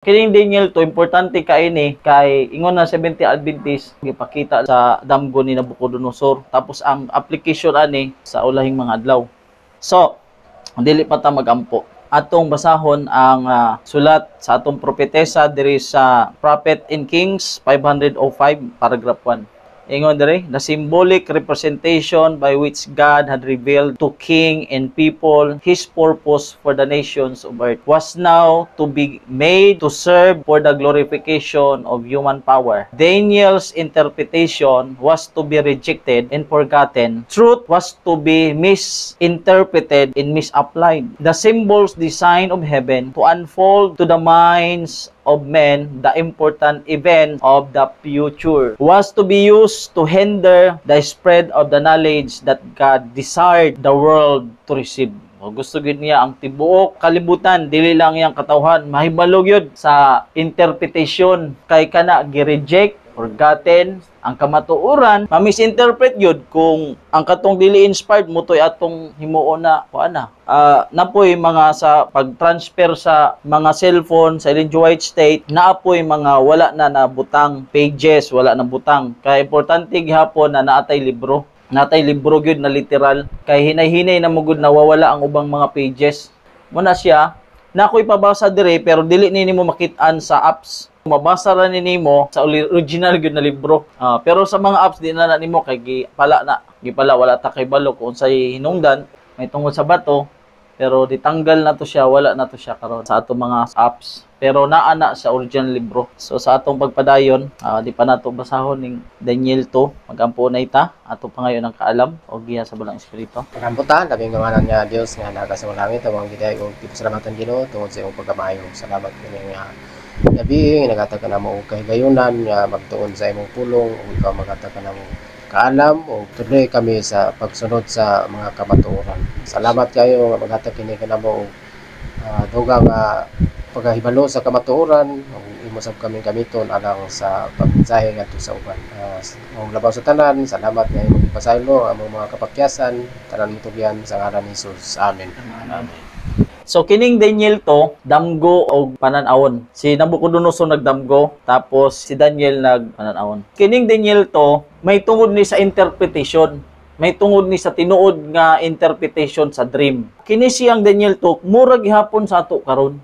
Kining Daniel to importante kaini kay ingon na 70 Adventist gipakita sa damgo ni Nabucodonosor tapos ang application ani sa ulahing mga adlaw. So, dili pa ta magampo. Atong basahon ang sulat sa atong propetesa diri sa Prophet in Kings 505 paragraph 1. Ingon diri, the symbolic representation by which God had revealed to king and people his purpose for the nations of earth was now to be made to serve for the glorification of human power. Daniel's interpretation was to be rejected and forgotten. Truth was to be misinterpreted and misapplied. The symbols design of heaven to unfold to the minds of men the important event of the future was to be used to hinder the spread of the knowledge that God desired the world to receive. Gusto gid niya ang tibuok kalibutan, dili lang yang katawhan, mahibalo gyud sa interpretation kay kana gi-reject, forgotten ang kamatuoran, ma-misinterpret yun kung ang katong dili inspired mo to'y atong himuon na kuana. Napoy mga sa pag-transfer sa mga cellphone sa Ellen G. White state, naapoy mga wala na nabutang pages, wala na butang. Kaya importante gihapon na naatay libro. Natay libro gyud na literal. Kay hinay-hinay na mugud nawawala ang ubang mga pages. Muna siya, na ako'y pabasa dire pero dili nimo makit-an sa apps. Mabasa ra nimo sa original gyud na libro. Pero sa mga apps di na nimo kay gipala wala ta kay balo kung unsay hinungdan may tungod sa bato pero ditanggal na to siya, wala na to siya karon sa atong mga apps. Pero naa na sa original libro. So sa atong pagpadayon, di pa nato basahon ning Daniel 2, magampo na ita ato pa ngayon ang kaalam o giya sa balang espiritu. Magampo ta, labing ngalan niya Dios nga nagasa mo langit awang giday og salamatan Ginoo tungod sa imong pagkamayo. Salamat kini nga gabi nagatag ka na mo kahigayunan nga magtuon sa imong pulong ug ikaw magatag ka na mo kaalam o tuloy kami sa pagsunod sa mga kamatuoran. Salamat kayo nga maghatag kini kanamo dugang pagahibalo sa kamatuoran ug imo sab kami gamiton alang sa pagmensahe ngadto sa uban. Ang labaw sa tanan, salamat nga imong pasaylo among mga kapakyasan tanan mitugyan sa ngalan ni Jesus. Amen. Amen. So kining Daniel to, damgo og panan-awon. Si Nabucodonosor nagdamgo, tapos si Daniel nagpanan-awon. Kining Daniel to, may tungod ni sa interpretation. May tungod ni sa tinuod nga interpretation sa dream. Kini siyang Daniel to, mura gihapon sa ato karon.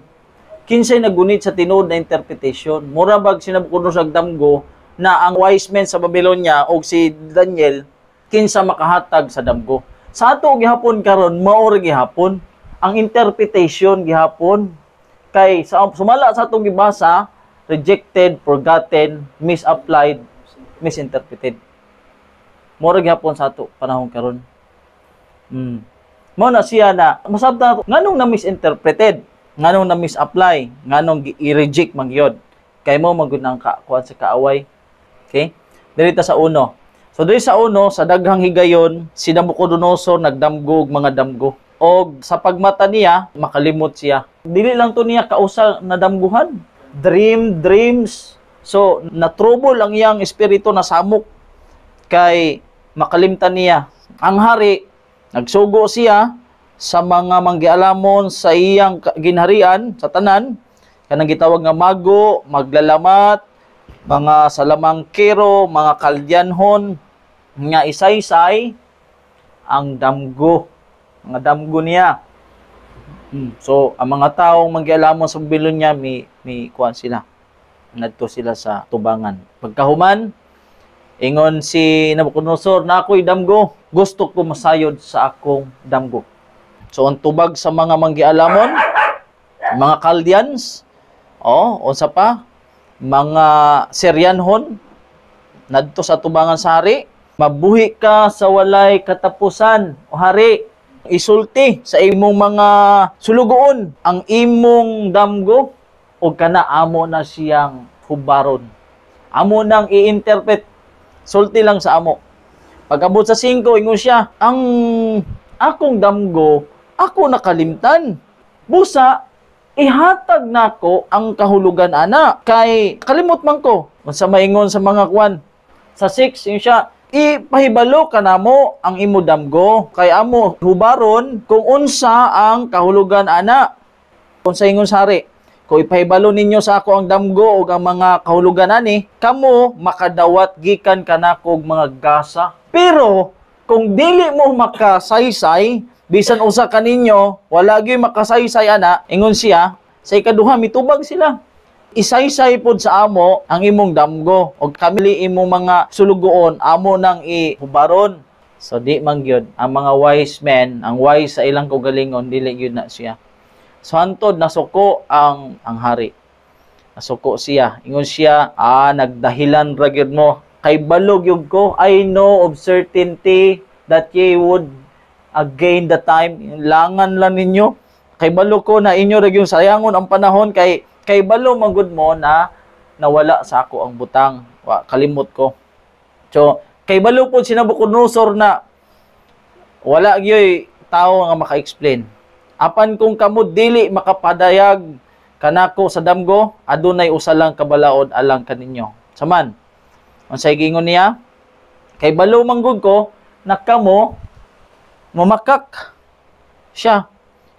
Kinsay nagunit sa tinuod na interpretation. Mura bag si Nabucodonosor nagdamgo na ang wise men sa Babylonia o si Daniel kinsa makahatag sa damgo. Sa ato gihapon karon, maura gihapon ang interpretation gihapon kay sumala sa atong gibasa, rejected, forgotten, misapplied, misinterpreted. Mura gihapon sa ato panahon karon. Mao na siya na masabtan nganong na misinterpreted, nganong na misapply, nganong i-reject man gyud. Kay mo magud nang kuan sa kaaway. Okay? Dito sa uno. So diri sa uno sa daghang higayon si Nabucodonosor nagdamgo og mga damgo. O sa pagmata niya, makalimot siya. Dili lang to niya kausal na damguhan. Dreams. So, na-trouble ang iyang espiritu na samok. Kay makalimtan niya. Ang hari, nagsugo siya sa mga manggialamon sa iyang ginharian, sa tanan. Kanang gitawag nga mago, maglalamat, mga salamangkero, mga kaldianhon, nga isaysay, ang damgo. Mga damgo niya. So, ang mga taong manggialamon sa Babylonia, may kuan sila. Ngadto sila sa tubangan. Pagkahuman, ingon si Nabucodonosor, na ako'y damgo, gusto ko masayod sa akong damgo. So, ang tubag sa mga manggialamon, mga Chaldeans, unsa pa, mga Syrianhon, nadto sa tubangan sa hari, mabuhi ka sa walay katapusan, o hari, isulti sa imong mga sulugoon ang imong damgo o kana amo na siyang hubaron. Amo nang i-interpret. Sulti lang sa amo. Pag-abot sa 5, ingon siya, ang akong damgo, ako nakalimtan. Busa, ihatag nako ang kahulugan ana. Kay kalimot man ko. Unsa maingon sa mga kwan. Sa 6, yun siya, ipahibalo ka namo ang imo damgo kay amo hubaron kung unsa ang kahulugan ana. Unsa ingon sari, kung ipahibalo ninyo sa ako ang damgo o ang mga kahulugan ani, kamo makadawat gikan kanako og mga gasa. Pero kung dili mo makasaysay, bisan usa ka ninyo, wala gyud makasaysay ana, ingon siya, sa ikaduha mitubag sila. Isaysay pod sa amo ang imong damgo og kami imong mga sulugoon amo nang ihubaron. So di man gyud ang mga wise men, ang wise sa ilang kaugalingon dili gyud na siya. So hantod nasuko ang hari. Nasuko siya. Ingon siya, nagdahilan ra gyud mo. Kay balog yug ko, I know of certainty that ye would gain the time. Langan lang ninyo. Kay balog ko na inyo ra gyud sayangon ang panahon kay balo manggod mo na nawala sa ako ang butang. Kalimot ko. So kay balo po si Nabucodonosor na wala gyud tao nga maka-explain. Apan kung kamo dili makapadayag kanako sa damgo, adunay usa lang kabalaod alang kaninyo. Saman, unsay gingon niya? Kay balo manggod ko na kamo mamakak siya.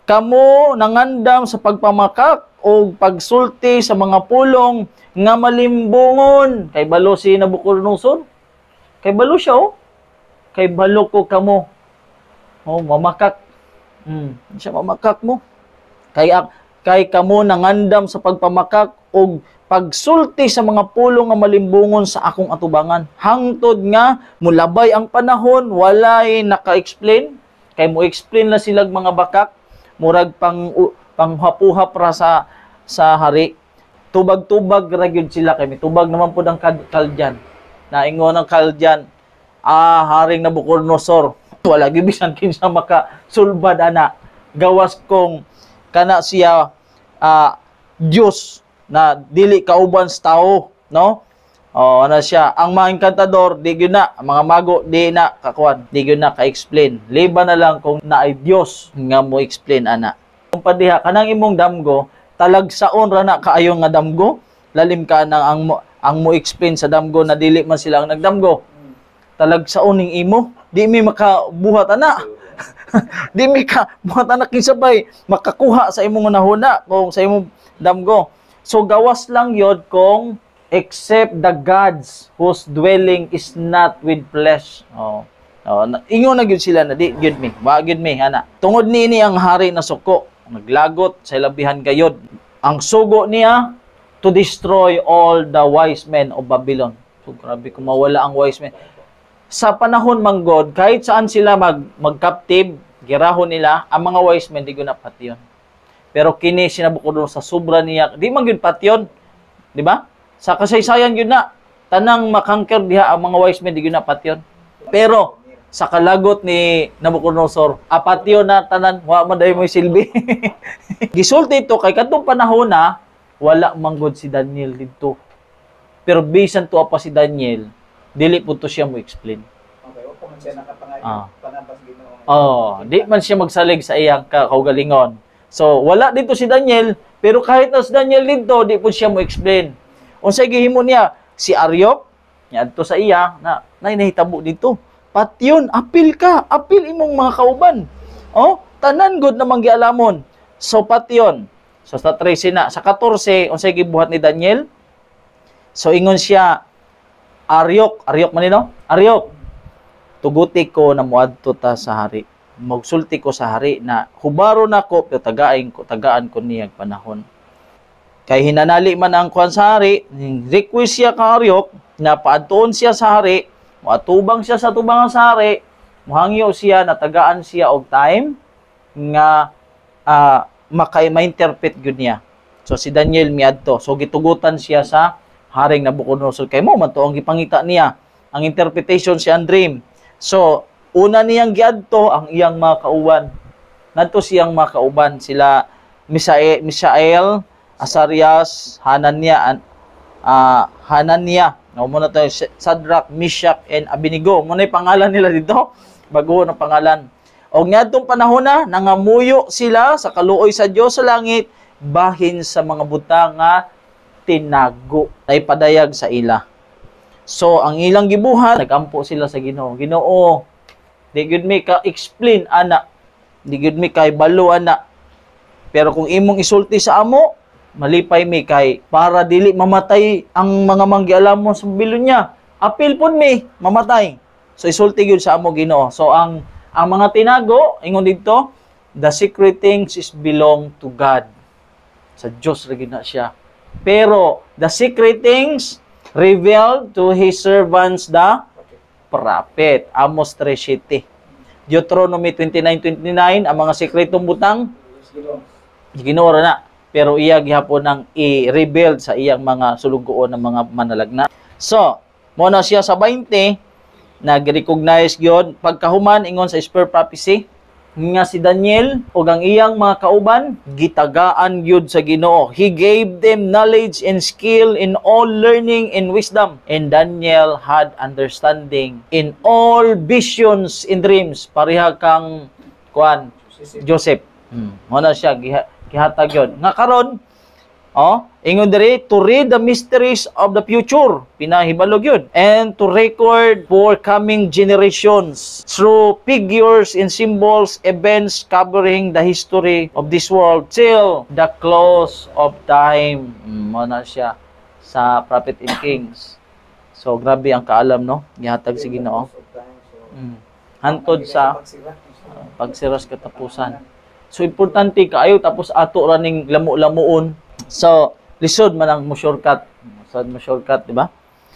Kamo nangandam sa pagpamakak o pagsulti sa mga pulong nga malimbungon. Kay balo si Nabucodonosor. Kay balo siya Kay balo ko kamo. Mamakak. Siya mamakak mo. Kay kamo nangandam sa pagpamakak o pagsulti sa mga pulong nga malimbungon sa akong atubangan. Hangtod nga mulabay ang panahon, walay naka-explain. Kay mo explain na silag mga bakak, murag panghapuhap ra sa hari. Tubag-tubag ra gyud sila kay mitubag naman pud ang kaldyan. Naingon ang kaldyan, haring Nabucodonosor. Wala gyud bisan kinsa makasulbad ana. Gawas kong kana siya Dios na dili kauban sa tao, no? Ano siya, ang mga enkantador di gyud na, ang mga mago di na kakuan, di gyud na ka-explain. Liban na lang kung naay Dios nga mo explain ana. Kung padiha kanang imong damgo, talagsaon ra na kaayo nga damgo, lalim ka nang ang mo explain sa damgo na dili man sila ang nagdamgo. Talagsaon ning imo, di mi makabuhat ana. Di mi ka buhat anak kisabay makakuha sa imong nahuna kung sa imong damgo. So gawas lang yod kung except the gods whose dwelling is not with flesh. Ingon na gyud sila na di gyud mi, wa gyud mi ana. Tungod niini ang hari na suko, naglagot sa labihan gayod. Ang sugo niya to destroy all the wise men of Babylon. So grabe kung mawala ang wise men. Sa panahon manggod, kahit saan sila mag-captive, girahon nila, ang mga wise men, di ko na patyon. Pero kini Nabucodonosor sa sobra niya, di man yun patyon. Di ba? Sa kasaysayan yun na, tanang makangker diha ang mga wise men, di ko na patyon. Pero, sa kalagot ni Nabucodonosor, apatyon na tanan, wa maday mo silbi. Gisulti ito, kay katong panahon na, wala manggod si Daniel dito. Pero bisan to pa si Daniel, dili po to siya mo explain. Okay, o man siya panabas Ginoo. Di man siya magsalig sa iyang kaugalingon. So, wala dito si Daniel, pero kahit na si Daniel dito, di po siya mo explain. Unsay gihimo niya, si Aryok, niadto sa iya, na nahitabo dito. Patyon, apil ka, apil imong mga kauban. Tanan good namang gialamon. So, patyon. So, sa 13 na, sa 14, unsay gibuhat ni Daniel? So, ingon siya, Aryok manino? Aryok, tuguti ko na muadto ta sa hari. Magsulti ko sa hari na hubaro na ko, pero tagaan ko niyag panahon. Kay hinanali man ang kuan sa hari, request siya ka Aryok, na paadtoon siya sa hari, muatubang siya sa tubangan sa hari, muhangyo siya, natagaan siya og time, nga ma-interpret gyud niya. So si Daniel miadto, so gitugutan siya sa haring Nabucodonosor. Kay mo man to ang gipangita niya, ang interpretation siya ang dream. So una niyang giadto ang iyang mga kauban. Nadto siyang mga kauban sila Misael, Azarias, Hanania, mo na tayo Shadrach, Meshach, and Abednego. Mo na pangalan nila dito, bago na pangalan. Og niadtong panahon na nangamuyo sila sa kaluoy sa Dios sa langit bahin sa mga butang nga tinago na ipadayag sa ila. So ang ilang gibuhat, nagampo sila sa Ginoo. Ginoo, di gyud mi ka explain ana, di gyud mi kay balo ana. Pero kung imong isulti sa amo, malipay mi kay para dili mamatay ang mga manggialamon sa Babylonia. Apil pud mi mamatay. So isulti gyud sa amo Ginoo. So ang mga tinago ingon dito, the secret things is belong to God. Sa Dios ra gyud na siya. Pero the secret things revealed to his servants the prophet. Amos 3:7. Deuteronomy 29:29, ang mga sekretong butang Ginoo ra na. Pero iya gihapon ang i-reveal sa iyang mga sulugoon ng mga manalagna. So, mo na siya sa 20 nag-recognize gyud pagkahuman ingon sa spirit prophecy nga si Daniel ug ang iyang mga kauban gitagaan gyud sa Ginoo. He gave them knowledge and skill in all learning and wisdom. And Daniel had understanding in all visions and dreams. Pareha kang kuan Joseph. Mo na siya gihatag yun. Nga karon, ingon diri to read the mysteries of the future, pinahibalog yun, and to record for coming generations through figures and symbols, events covering the history of this world till the close of time. Mo na siya sa Prophet and Kings. So grabe ang kaalam, no? Gihatag si Ginoo. Hantod sa pagsiras katapusan. So, importante kaayo tapos ato raning lamu-lamuon. So, lisod man ang mo shortcut. Di ba?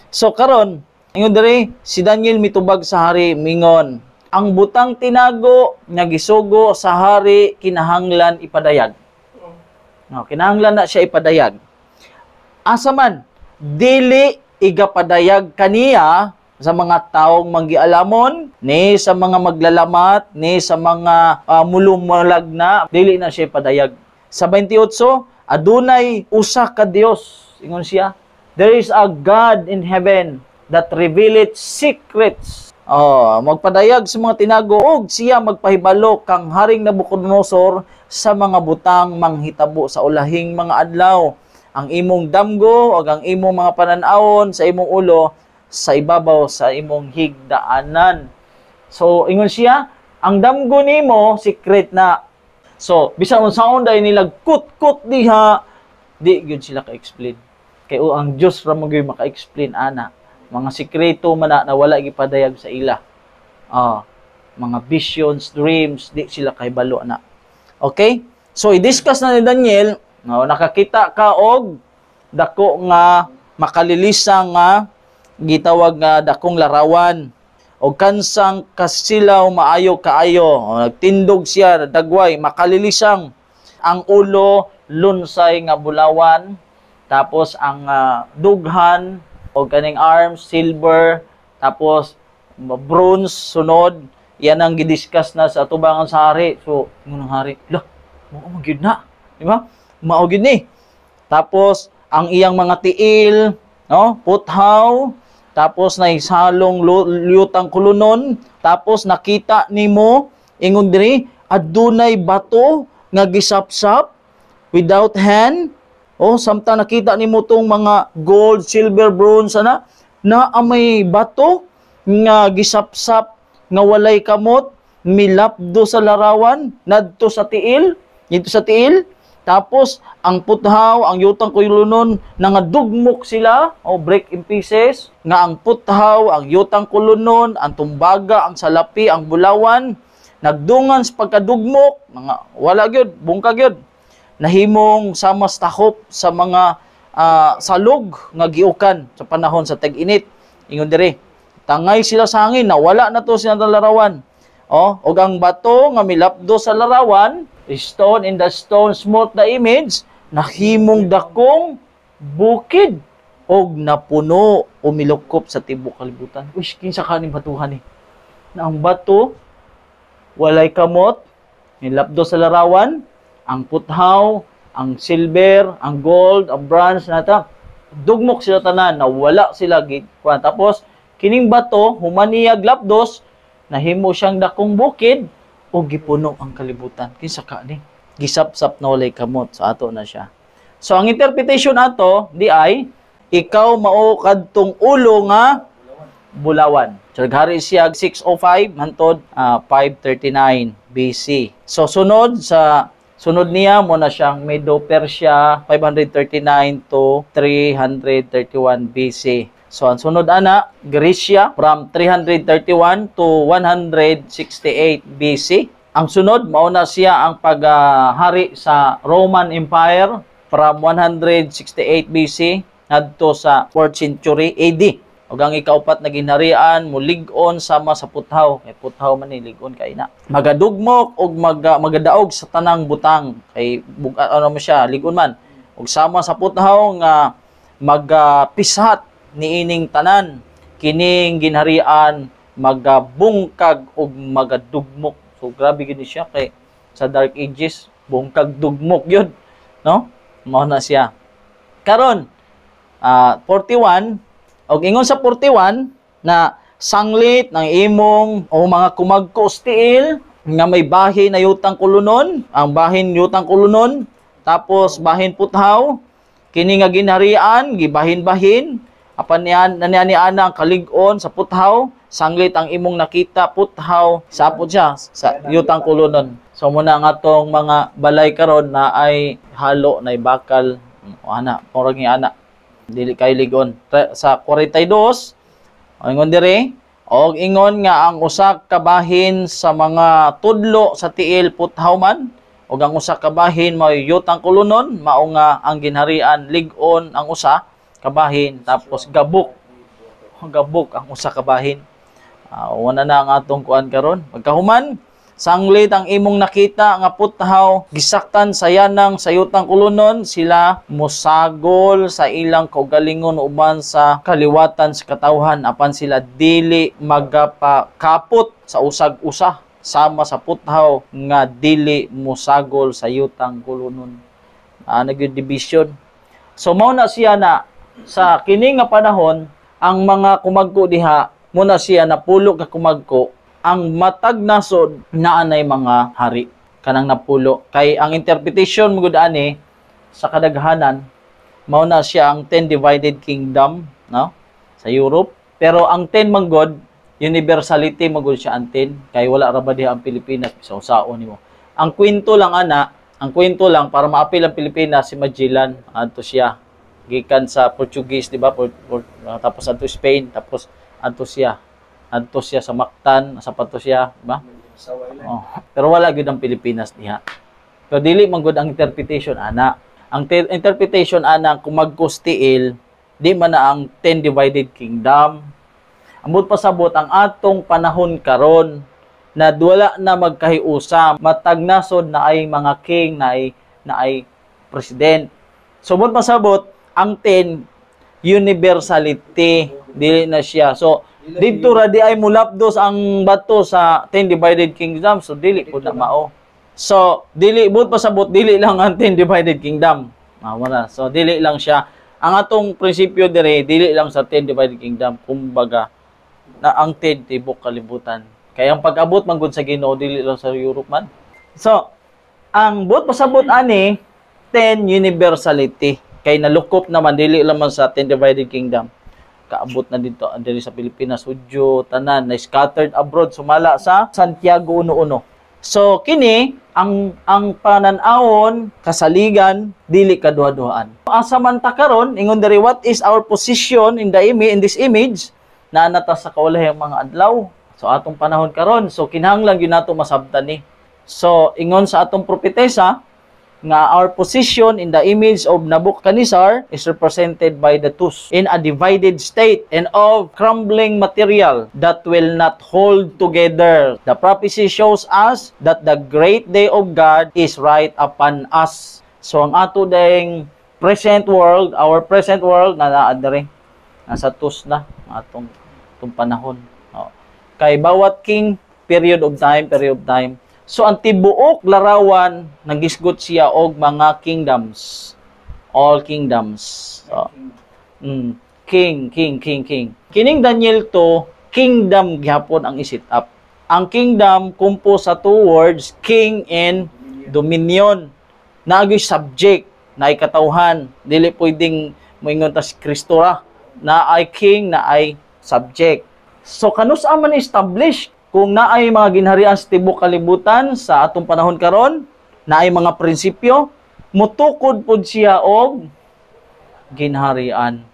So, karon, ingon diri si Daniel mitubag sa hari mingon, ang butang tinago nga gisugo sa hari kinahanglan ipadayag. No, kinahanglan na siya ipadayag. Asa man dili igapadayag kaniya sa mga taong manggialamon, ni sa mga maglalamat, ni sa mga mulumulagna, dili na siya padayag. Sa 28, adunay usa ka Dios, ingon siya, there is a God in heaven that revealeth secrets. Magpadayag sa mga tinago, og siya magpahibalo kang Haring Nabucodonosor sa mga butang manghitabo sa ulahing mga adlaw. Ang imong damgo o ang imong mga pananawon sa imong ulo sa ibabaw sa imong higdaanan. So, ingon siya, ang damgo nimo secret na. So, bisan unsaon day nila kut-kut diha, di gyud sila ka-explain. Kay ang Dios ra mo gyud maka-explain ana. Mga sikreto man na wala gipadayag sa ila. Mga visions, dreams, di sila kahibalo na. Okay? So, i-discuss na ni Daniel, nakakita ka og dako nga makalilisang nga gitawag nga dakong larawan o kansang kasilaw maayo kaayo. Nagtindog siya dagway makalilisang ang ulo lunsay nga bulawan, tapos ang dughan o kaning arms silver, tapos bronze sunod. Yan ang gidiscuss na sa tubangan sa hari. So ngunang hari, mao gyud na, di ba? Mao gyud ni. Tapos ang iyang mga tiil, puthaw, tapos naisalong lutang kulunon, tapos nakita nimo ingon diri adunay bato nga gisapsap without hand. Samtang nakita nimo tong mga gold, silver, bronze na may bato nga gisapsap nga walay kamot, milapdo sa larawan nadto sa tiil, dito sa tiil. Tapos, ang puthaw, ang yutang kulunon, nangadugmok sila, break in pieces, nga ang puthaw, ang yutang kulunon, ang tumbaga, ang salapi, ang bulawan, nagdungan sa pagkadugmok, wala gyud, bungkag gyud. Nahimong samas tahop sa mga salog nga giukan sa panahon sa tag-init. Ingon diri, tangay sila sa hangin, nawala na to sila larawan. Og ang bato nga milapdo sa larawan, stone in the stone smote the image, nahimong dakong bukid og napuno o milukop sa tibok kalibutan. Uy, kinsa kaning batuhan ni? Na ang bato walay kamot, milapdo sa larawan, ang puthaw, ang silver, ang gold, ang bronze nata, dugmok sila tanan, nawala sila gikuan. Tapos kining bato humaniyag lapdos, nahimo siyang dakong bukid o gipuno ang kalibutan. Kinsa ka ni? Gisapsap na walay kamot. So ato na siya. So ang interpretation ato di ay ikaw mao kadtong ulo nga bulawan. So naghari siya 605 hantod 539 BC. So sunod sa Sunod niya mo na siyang Medo-Persia 539 to 331 BC. So ang sunod ana Gresya from 331 to 168 BC. Ang sunod mauna siya ang paghari sa Roman Empire from 168 BC ngadto sa 4th century AD. Ug ang ikaupat na ginharian mulig-on sama sa puthaw. Kay puthaw man ni lig-on kay na. Magadugmok ug magadaog sa tanang butang. Kay ano mo siya, lig-on man. Ug sama sa puthaw nga magpisat niining tanan. Kining ginharian magabungkag ug magadugmok. So grabe gid siya kay sa Dark Ages bungkag dugmok yun, no? Mao na siya. Karon 41 og ingon sa 41 na sanglit ng imong o mga kumagkos tiil nga may bahin na yutang kulunon, ang bahin yutang kulunon, tapos bahin puthaw, kini nga ginharian gibahin-bahin, apan niyan ang kalig-on sa puthaw, sanglit ang imong nakita puthaw, sapot siya sa yutang kulunon. So muna nga atong mga balay karon na ay halo na bakal, ana, orag ni ana. Dili kay ligon sa 42 ingon diri og ingon nga ang usa ka bahin sa mga tudlo sa tiil puthaw man og ang usa ka bahin may yutang kulunon mao nga ang ginharian lig-on ang usa ka bahin tapos gabok ang usa ka bahin. Wala na ang atong kuan karon pagkahuman sanglit ang imong nakita nga puthaw gisaktan sa yanang sa yutang kulunon sila mosagol sa ilang kaugalingon uban sa kaliwatan sa katawhan apan sila dili magapakapot sa usag-usa sama sa puthaw nga dili mosagol sa yutang kulunon. Nagyud division. So mao na siya na sa kini nga panahon ang mga kumagko diha muna siya napulo ka kumagko ang matag nasod na anay mga hari kanang napulo kay ang interpretation mo gud ani sa kadaghanan mao na siya ang 10 divided kingdom, no, sa Europe, pero ang 10 man god universality mo gud siya ang 10 kay wala ra ba diha ang Pilipinas sa usaon nimo. Ang kwento lang para maapil ang Pilipinas si Magellan adto siya gikan sa Portuguese, di ba, tapos adto Spain, tapos adto siya sa Mactan, sa pato siya, di ba? Oh. Pero wala gyud ang Pilipinas diha. Pero dili man gud ang interpretation ana. Ang interpretation ana kung magkustiil, di man na ang 10 divided kingdom. Ambot pasabot ang atong panahon karon na wala na magkahiusa, matag nasod na ay mga king na ay president. So ambot pasabot ang 10 universality dili na siya. So dito ra di ay mulapdos ang bato sa 10 divided kingdom, so dili pud na mao. So dili but pasabot dili lang ang 10 divided kingdom. Wala. So dili lang siya. Ang atong prinsipyo dire dili lang sa 10 divided kingdom, kumbaga na ang 10 tibok kalibutan. Kaya ang pag-abot man gud sa Ginoo dili lang sa Europe man. So ang but pasabot ani 10 universality kay nalukop naman dili lang man sa 10 divided kingdom. Kaabot na dito diri sa Pilipinas, Hudyo, tanan na scattered abroad sumala sa Santiago 1:1. So kini ang panan-awon kasaligan dili kaduha-duhaan. Asa man ta karon ingon diri what is our position in this image na nata sa kaulahang mga adlaw. So atong panahon karon, so kinahanglan gyud nato masabtan ni. So ingon sa atong propetesa nga our position in the image of Nebuchadnezzar is represented by the tooth in a divided state and of crumbling material that will not hold together. The prophecy shows us that the great day of God is right upon us. So ang ato dayeng present world, our present world na naadere nasa tooth na atong panahon. Kay bawat king period of time. So ang tibuok larawan nagisgot siya og mga kingdoms. All kingdoms. So, king. Kining Daniel 2, kingdom gihapon ang isit up. Ang kingdom composed sa two words, king and dominion. Naagay subject, naay katawhan. Dili pwedeng moingon ta si Kristo ra na ay king, na ay subject. So kanus-a man establish kung naay mga ginharian sa tibuok kalibutan sa atong panahon karon, na ay mga prinsipyo, mutukod pod siya og ginharian.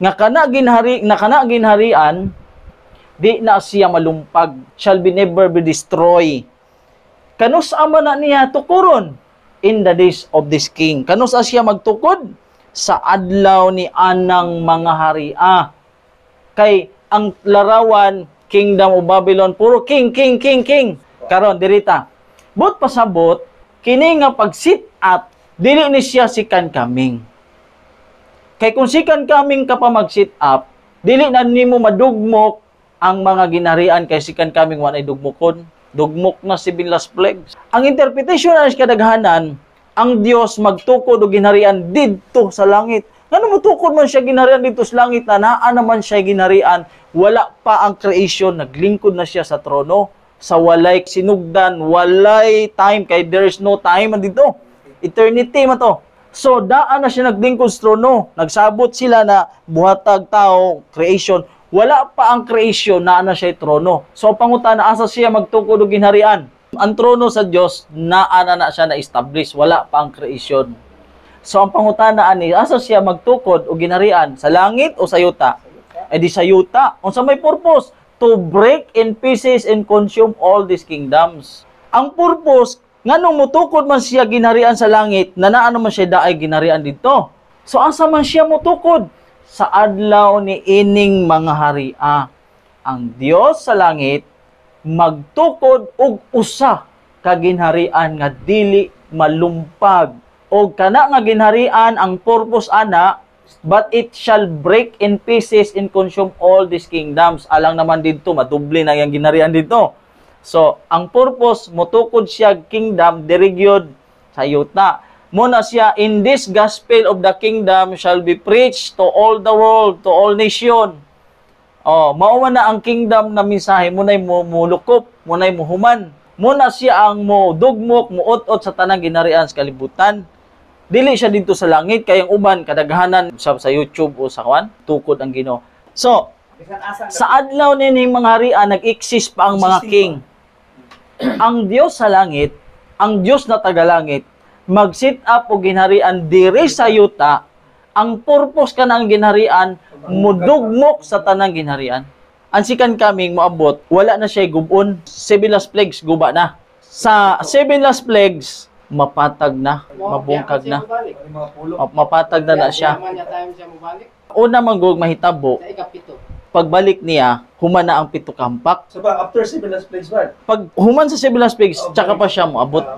Nga kana ginharian, di na siya malumpag, shall be never be destroyed. Kanus ama na niya tukuron in the days of this king. Kanus siya magtukod sa adlaw ni anang mga haria. Kay ang larawan Kingdom of Babylon puro king. Karon dirita. But pasabot kini nga pag sit up dili ni siya sikan kaming. Kay kung sikan kaming ka pa mag sit up, dili na nimo madugmok ang mga ginharian kay sikan kaming wa nay dugmokon. Dugmok na 7 last plagues. Ang interpretation na kadaghanan, ang Dios magtukod og ginharian didto sa langit. Ngano mutukod man siya ginharian dito sa langit na naa naman siya ginharian, wala pa ang creation, naglingkod na siya sa trono, sa walay sinugdan, walay time, kay there is no time dito. Eternity man to. So, daan na siya naglingkod sa trono, nagsabot sila na buhatag tao, creation, wala pa ang creation na siya trono. So, pangutana, asa siya magtukod og ginharian? Ang trono sa Dios, naa na siya na-establish, wala pa ang creation. So, ang pangutana ani, asa siya magtukod og ginharian? Sa langit o sa yuta? Eh di sa yuta. Unsa may purpose? To break in pieces and consume all these kingdoms. Ang purpose, nganong mutukod man siya ginharian sa langit, na naano man siya daay ginharian dito. So, asa man siya mutukod? Sa adlaw ni ining mga haria. Ang Dios sa langit magtukod og usa ka ginharian nga dili malumpag. Og kana nga ginharian ang purpose ana, but it shall break in pieces and consume all these kingdoms. Alang naman dito madoble na yang ginharian dito. So ang purpose mutukod siya kingdom dirigyod sa yuta. Muna siya, in this gospel of the kingdom shall be preached to all the world, to all nation. Mao na ang kingdom na mensahe, munay mo mulukop, munay mo human. Muna siya ang mo dugmok, muot-ot sa tanang ginharian sa kalibutan. Dili siya dito sa langit, kayang uban, kadaghanan sa YouTube o sa kwan, tukod ang Ginoo. So, sa adlaw nining mga haria, nag-exist pa ang mga king. Ang Diyos sa langit, ang Diyos na tagalangit, mag-sit up o ginharian diri sa yuta, ang purpose ka ng ginharian, mudugmok sa tanang ginharian. Ang sikan kaming moabot, wala na siya gubon. 7 last plagues, guba na. Sa 7 last plagues, mapatag na, mabungkag na. Mapatag na siya. Una manggog mahitabo, pagbalik niya, human na ang 7 kampak. So ba, after 7 last plagues ba? Pag human sa 7 last plagues, tsaka pa siya moabot.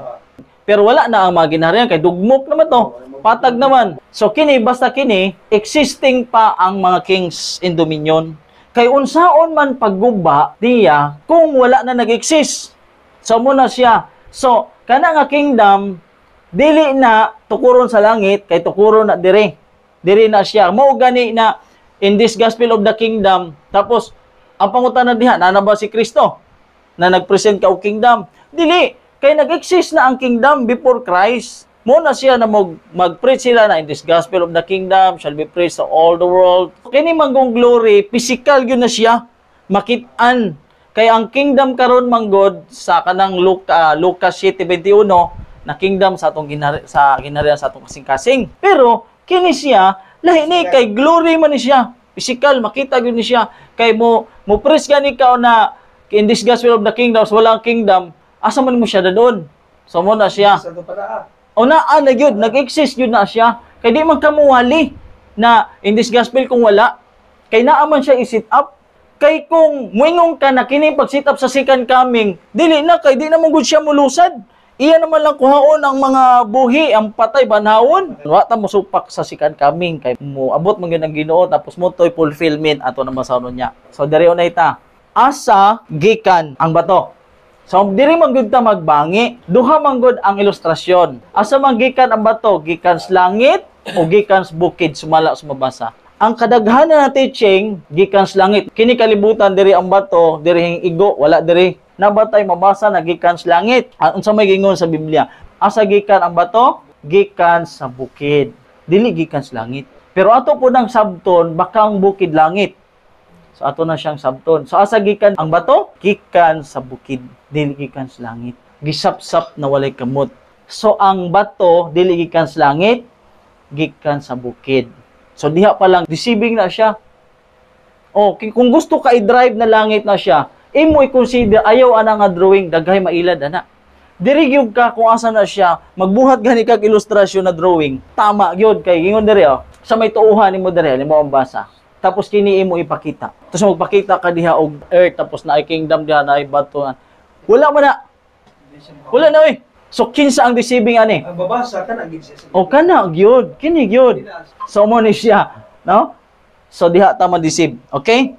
Pero wala na ang mga ginharian kay dugmok naman to, patag naman. So kini basta kini existing pa ang mga kings in dominion. Kay unsaon man pagguba diya kung wala na nag-exist. So muna siya. So kana nga kingdom dili na tukuron sa langit kay tukuron na dire. Dire na siya. Mao gani na in this gospel of the kingdom, tapos ang pangutana diha na ba si Kristo na nagpresent ka og kingdom? Dili. Kaya nag-exist na ang kingdom before Christ. Muna siya na mag-preach sila na in this gospel of the kingdom shall be preached to all the world. Kini manggong glory, physical yun na siya. Makitaan. Kaya ang kingdom karon manggod sa kanang Lucas 7:21 na kingdom sa atong ginharian sa atong kasing-kasing. Pero kini siya lahi ni kay glory man ni siya. Physical makita gyud ni siya. Kay mo preach gani ka na in this gospel of the kingdom walang kingdom. Asa man mo siya doon? So mo na siya. O naa na yun, nag-exist yun na siya. Kaya di man kamuwali na in this gospel kung wala. Kaya naaman siya i-sit up. Kay kung muingong ka na kini pag-sit up sa second coming, dili na kay di naman gud siya mulusad. Iya naman lang kuhaon ang mga buhi, ang patay banhawon. Wa ta mo supak sa second coming kay mo abot man gyud ang Ginoo tapos mo toy fulfillment ato na masanon niya. So diri unay ta. Asa gikan ang bato? So, diri man gud ta magbangi, duha man gud ang ilustrasyon. Asa man gikan ang bato, gikan sa langit o gikan sa bukid sumala sumabasa. Ang kadaghanan na teaching gikan sa langit. Kini kalibutan diri ang bato, diri hing igo, wala diri. Nabatay mabasa na gikan sa langit. Unsa may gingon sa Biblia? Asa gikan ang bato? Gikan sa bukid. Dili gikan sa langit. Pero ato po nang sabton bakang bukid langit. So ato na siyang sabton. So asa gikan ang bato? Gikan sa bukid, dili gikan sa langit. Gisap-sap na walay kamot. So ang bato dili gikan sa langit, gikan sa bukid. So diha pa lang deceiving na siya. Okay, kung gusto ka i-drive na langit na siya, imo i-consider ayaw ana nga drawing daghay mailad ana. Diri gyud ka kung asa na siya, magbuhat gani kag ilustrasyon na drawing. Tama gyud kay ingon diri sa may tuuhan nimo diri nimo ang basa. Tapos kini imo ipakita. Tapos magpakita ka diha og earth tapos naay kingdom diha naay bato. Wala man na. Wala na eh. So kinsa ang deceiving ani? Ang babasa ka na gid siya. O kana gyud, kini gyud. So mo ni siya, no? So diha ta ma-deceive, okay?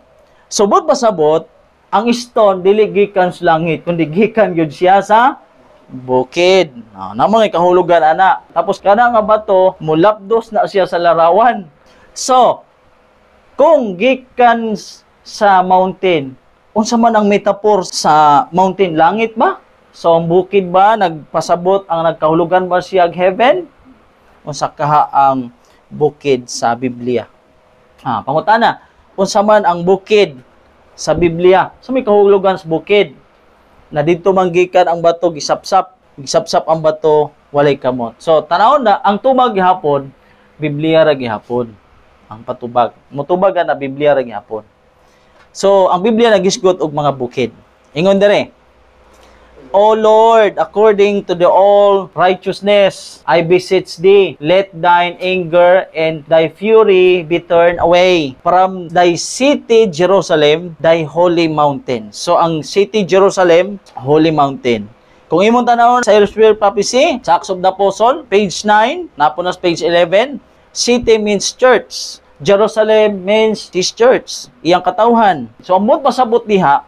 So bot pasabot, ang stone dili gikan sa langit kundi gikan gyud siya sa bukid. Namang kahulugan ana. Tapos kana nga bato mulapdos na siya sa larawan. So kung gikan sa mountain, unsa man ang metaphor sa mountain, langit ba? So ang bukid ba nagpasabot ang nagkahulugan ba siya heaven? Unsa kaha ang bukid sa Biblia? Pangutana, unsa man ang bukid sa Biblia? Sa may kahulugan sa bukid? Na dito manggikan ang bato gisapsap ang bato walay kamot. So tanawon na ang tubag gihapon Biblia ra gihapon ang patubag. Motubagan na Biblia ra gihapon. So ang Biblia nagisgot og mga bukid. Ingon dere, O Lord, according to the all righteousness, I beseech thee, let thine anger and thy fury be turned away from thy city, Jerusalem, thy holy mountain. So, ang city, Jerusalem, holy mountain. Kung imong tanawon sa Illustrated Prophecy, sa Acts of the Apostle, page 9, napunas page 11, city means church. Jerusalem means his church, iyang katawhan. So, amot pasabot diha,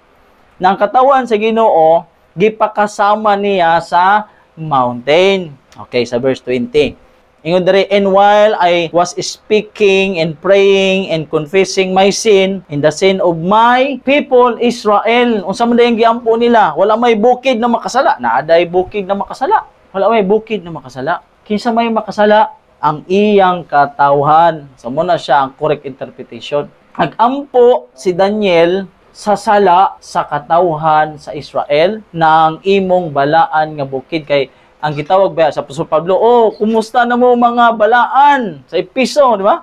na ang katawhan sa Ginoo, gipakasama niya sa mountain. Okay, sa verse 20. Ingon diri, and while I was speaking and praying and confessing my sin in the sin of my people Israel. Unsa man dayang giampo nila? Wala may bukid na makasala. Naaday bukid na makasala. Wala may bukid na makasala. Kinsa may makasala? Ang iyang katawhan. So muna siya ang correct interpretation. Nagampo si Daniel sa sala sa katawhan sa Israel ng imong balaan nga bukid. Kay ang gitawag ba sa Apostol Pablo, kumusta na mo mga balaan sa Episo, di ba?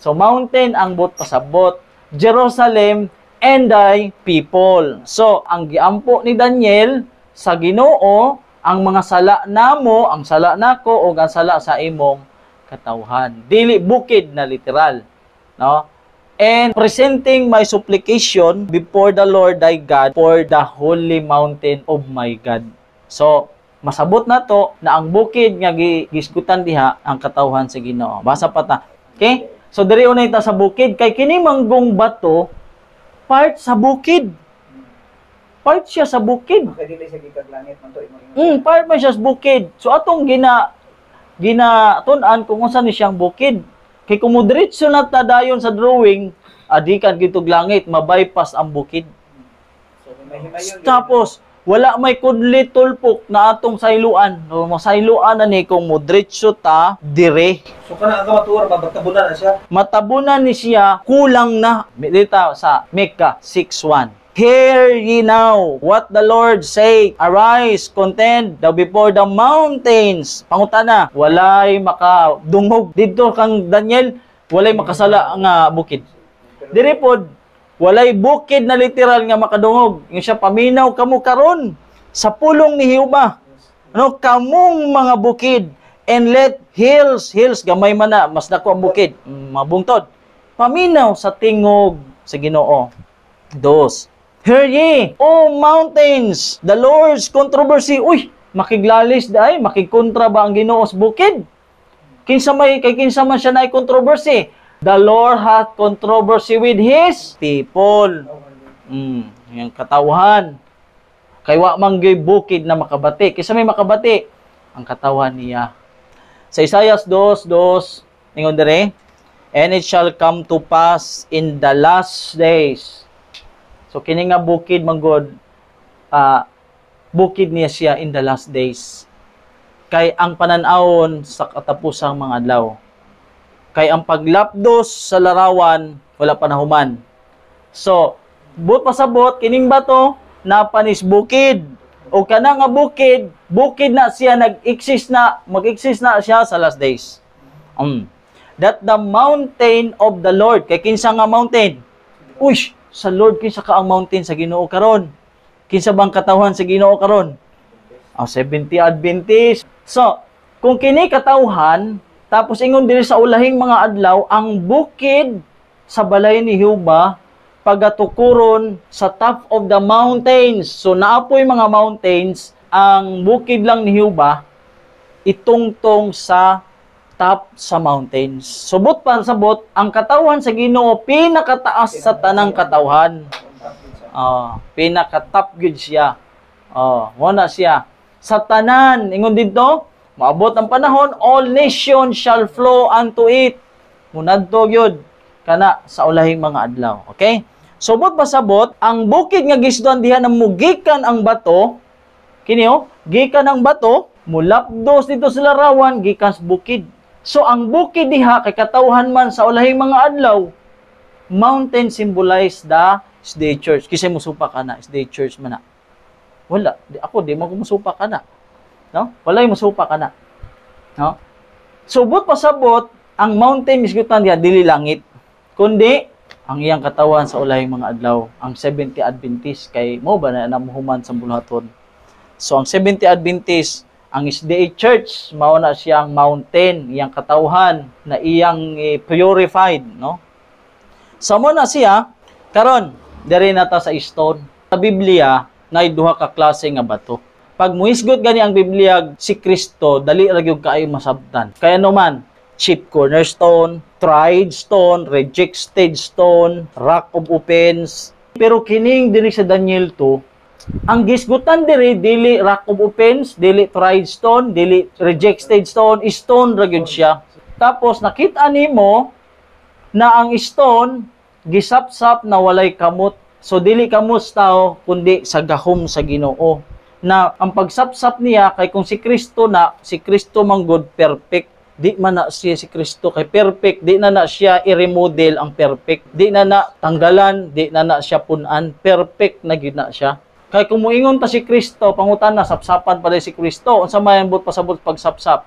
So mountain ang bot pasabot, Jerusalem and thy people. So ang giampo ni Daniel sa Ginoo, ang mga sala namo, ang sala nako o ang sala sa imong katawhan. Dili bukid na literal, no? And presenting my supplication before the Lord thy God for the holy mountain of my God. So, masabot na to na ang bukid nga gisgutan diha ang katawhan sa Ginoo. Basa pa ta. Okay? So, diri unay ta sa bukid kay kini manggong bato part sa bukid. Part siya sa bukid. Kay dili sa gikag langit man to imo. Part man siya sa bukid. So, atong ginatun-an kung unsa ni siyang bukid. Kay kumudiretso na ta dayon sa drawing, adikan gitog langit, mabypass ang bukid. So, may himayon. Tapos, wala may kudli tulpok na atong sayluan. No, masayluan na ni kung mudiretso ta dire. So kana ang matuor mabatabunan na siya. Matabunan ni siya, kulang na. Dito sa Micah 6:1. Hear ye now what the Lord say, arise, contend thou before the mountains. Pangutana, walay makadungog. Dito kang Daniel, walay makasala nga bukid. Diri pod, walay bukid na literal nga makadungog. Yung siya, paminaw kamo karon sa pulong ni Jehova. Ano, kamong mga bukid, and let hills, gamay man na, mas dako ang bukid, mabungtod. Paminaw sa tingog sa Ginoo. Dos, hear ye, O mountains, the Lord's controversy. Uy, makiglalis dahi, makigkontra ba ang Ginoo sa bukid? Kinsa man siya na controversy. The Lord hath controversy with His people. Yung katawhan. Kay wa man gyud bukid na makabati. Kinsa may makabati? Ang katawhan niya. Sa Isaiah 2:2, ingon dire, and it shall come to pass in the last days. So kini nga bukid manggod, bukid niya siya in the last days. Kay ang panan-awon sa katapusang mga adlaw. Kay ang paglapdos sa larawan wala pa nahuman. So, but pasabot kining bato napanis bukid. O kana nga bukid Bukid na siya, mag-exist na siya sa last days. That the mountain of the Lord, kay kinsa nga mountain? Uy, sa Lord, kinsa ka ang mountain sa Ginoo karon? Kinsa bang katawhan sa Ginoo karon? 70 Adventist. So, kung kini katawhan, tapos ingon diri sa ulahing mga adlaw, ang bukid sa balay ni Jehova, pagatukuron sa top of the mountains. So, naapoy mga mountains, ang bukid lang ni Jehova, itungtong sa top sa mountains. Subot pa sabot, ang katawhan sa Ginoo pinakataas sa tanang katawhan. Pinaka-top gyud siya. Wala siya. Sa tanan, ingon dito, maabot ang panahon, all nations shall flow unto it. Munadto gyud kana sa ulahing mga adlaw. Okay? Subot pa sabot, ang bukid nga gisdon diha na mugikan ang bato, kini gikan ang bato, mulapdos dito sa larawan, gikan sa bukid. So, ang bukid diha, kay katawhan man sa ulahing mga adlaw, mountain symbolize the SDA Church. Kisay musupa ka na, SDA Church man na. Wala. Ako, di mo musupa ka na. No? Wala yung musupa ka na. No? Subot pasabot, ang mountain misgutan diha, dili langit. Kundi, ang iyang katawan sa ulahing mga adlaw, ang 70 Adventist, kay mo ba na namuhuman sa bulaton. So, ang 70 Adventist, ang SDA Church, mao na siyang mountain, iyang katawhan, na iyang purified, no? So, mo na siya, karon diri na ta sa stone. Sa Biblia, na duha ka klase nga bato. Pag muhisgot gani ang Biblia, si Kristo, dali ra gyud kaayo masabtan. Kaya naman, chief cornerstone, tried stone, rejected stone, rock of offense. Pero kining diri sa Daniel 2, ang gisgutan diri dili rock of offense, dili tried stone, dili rejected stone, stone ra gyud siya. Tapos nakita nimo na ang stone gisapsap na walay kamot. So dili kamot tao kundi sa gahom sa Ginoo. Na ang pagsapsap niya kay kung si Kristo manggod perfect. Di man na siya si Kristo kay perfect, di na siya i-remodel ang perfect. Di na tanggalan, di na siya punan, perfect na gyud na siya. Kay kung muingon ta si Kristo, pangutan na sapsapan pa si Kristo, unsa may ambot pasabot pagsapsap.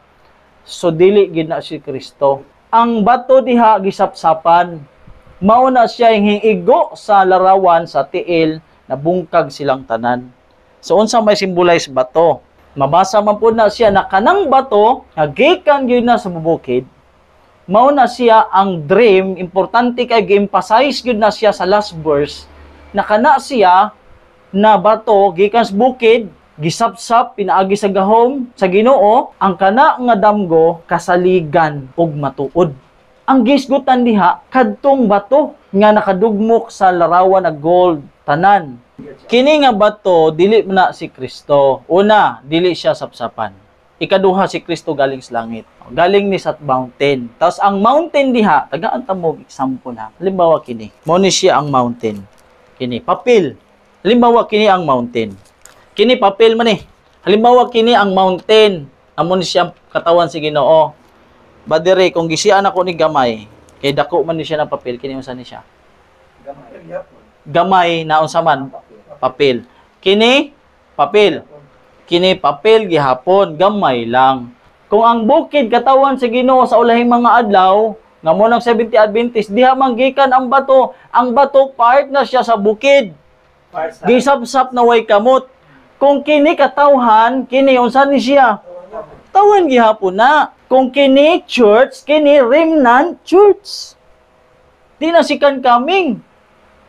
So dili gyud na si Kristo. Ang bato diha gisapsapan. Mao na siya yung igo sa larawan sa tiil na bungkag silang tanan. So unsa may symbolize bato? Mabasa man po na siya na kanang bato nga gikan gyud na sa bubukid. Mao na siya ang dream, importante kay gi-emphasize gyud na siya sa last verse na kana siya na bato gikan sa bukid, gisapsap pinaagi sa gahom sa Ginoo, ang kana nga damgo kasaligan ug matuod. Ang gisgutan diha kadtong bato nga nakadugmok sa larawan na gold tanan. Kini nga bato dili na si Kristo. Una, dili siya sapsapan. Ikaduha, si Kristo galing sa langit. Galing ni sa mountain. Tapos ang mountain diha, tagaan ta mo example ha. Halimbawa kini. Mao ni siya ang mountain. Kini papel. Halimbawa kini ang mountain. Kini papel man eh. Halimbawa kini ang mountain. Amo ni siya katawan si Ginoo. Badere, kung gisian ako ni gamay, kay dako man ni siya ng papel, kini unsa ni siya? Gamay na unsa man? Papel. Kini papel. Kini papel gihapon, gamay lang. Kung ang bukid katawan sa Ginoo sa ulahing mga adlaw, nga mo ng 70 Adventist, diha manggikan ang bato. Ang bato part na siya sa bukid. Gisapsap na way kamot. Kung kini katawhan, kini unsa ni siya? Tawan gihapon na. Kung kini church, kini remnant church. Di na sikan kaming.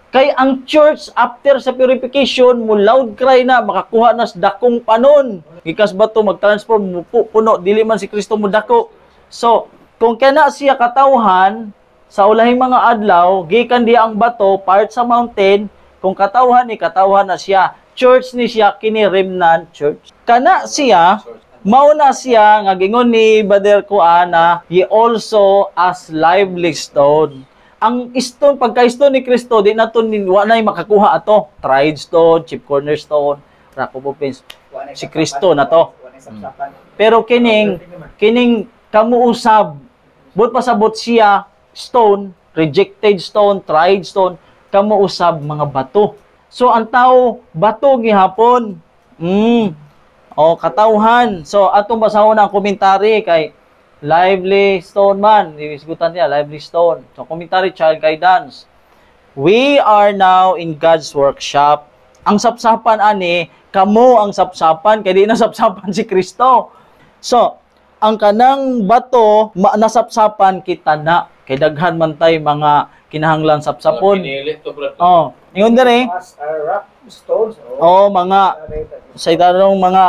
Kay ang church, after sa purification, mo loud cry na, makakuha na sa dakong panon. Gikas ba ito, mag-transform, puno, dili man si Kristo mo dako. So, kung kana siya katawhan, sa ulahing mga adlaw, gikan diya ang bato, part sa mountain, kung katawhan ni, katawhan na siya. Church ni siya, kini remnant church. Kana siya, mauna siya nga gingon ni Brother Kuana, ye also as lively stone. Ang stone, pagka-stone ni Kristo, di na ito, wala na makakuha ato. Tried stone, chief cornerstone, rock of offense. Si Kristo na to. Pero kining kamuusab, but pasabot siya, stone, rejected stone, tried stone, kamuusab mga bato. So, ang tao, bato gihapon. O, katawhan. So, atong basahon ang komentary kay Lively Stone man. Iwisgutan niya, Lively Stone. So, komentary, child guidance. We are now in God's workshop. Ang sapsapan ani, kamo ang sapsapan, kaya di na sapsapan si Kristo. So, ang kanang bato, nasapsapan kita na. Kay daghan man tay mga kinahanglan sapsapon. Oh, ingon dere. As rock stones. Oh, mga sa itarong mga